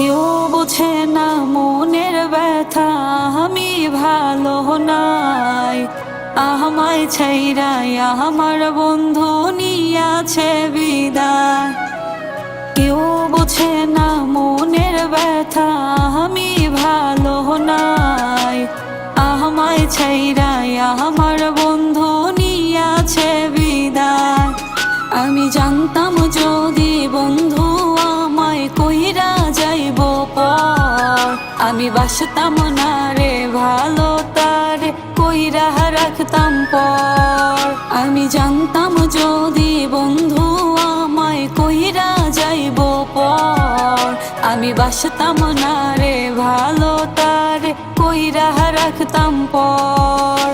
কেউ বোঝে না মনের ব্যথা, আমি ভালো নাই। আমায় ছাইরাই আমার বন্ধু নিয়াছে বিদায়। কেউ বোঝে না মনের ব্যথা, আমি ভালো নাই। আমায় ছাইরাই আমার বন্ধু নিয়াছে বিদায়। আমি জানতাম যদি বন্ধু আমায় কইরা যাইব পর, আমি বাসতাম না রে ভালো তারে কইরা রাখতাম পর। আমি জানতাম যদি বন্ধু আমায় কইরা যাইব পর, আমি বাসতাম না রে ভালো তারে কইরা রাখতাম পর।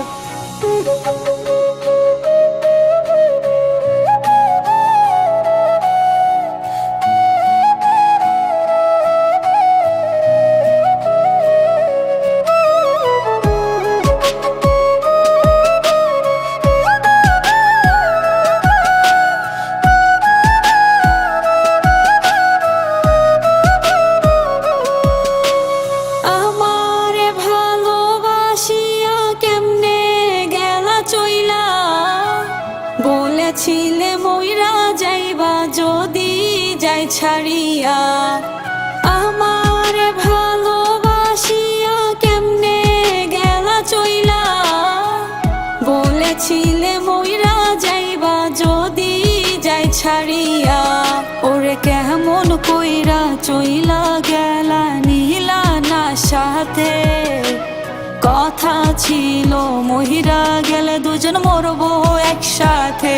বলেছিলে মইরা যাইবা যদি যাই ছাড়িয়া, আমার ভালোবাসিয়া কেমনে গেলা চইলা। বলেছিলে মইরা যাইবা যদি যাই ছাড়িয়া, ওরে কেমন কইরা চইলা গেলা নিলা না সাথে। কথা ছিল মহিরা গেলে দুজন মরবো একসাথে।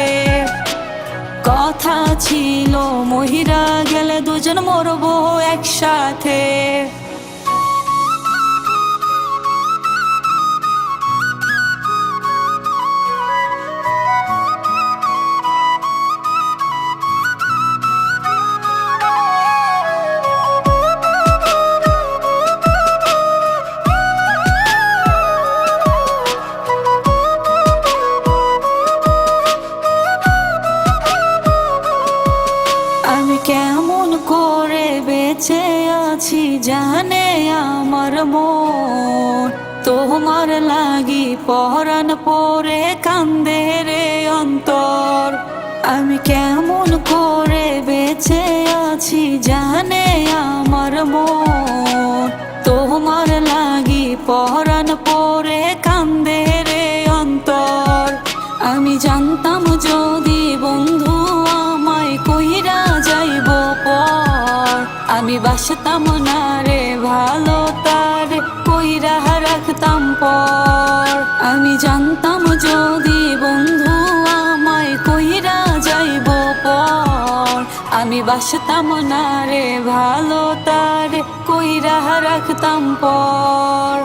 কথা ছিল মহিরা গেলে দুজন মরবো একসাথে। কেমন করে বেঁচে আছি জানে আমার মন, তোমার লাগি পরাণ পরে কান্দে রে অন্তর। আমি কেমন করে বেঁচে আছি জানে আমার মন, তোমার লাগি পরাণ পরে কান্দে রে অন্তর। আমি জানতাম যদি বন্ধু আমায় কইরা যাইব পর, আমি বাসতাম না রে ভালো তারে কইরা রাখতাম পর। আমি জানতাম যদি বন্ধু আমায় কইরা যাইব পর, আমি বাসতাম না রে ভালো তারে কইরা রাখতাম পর।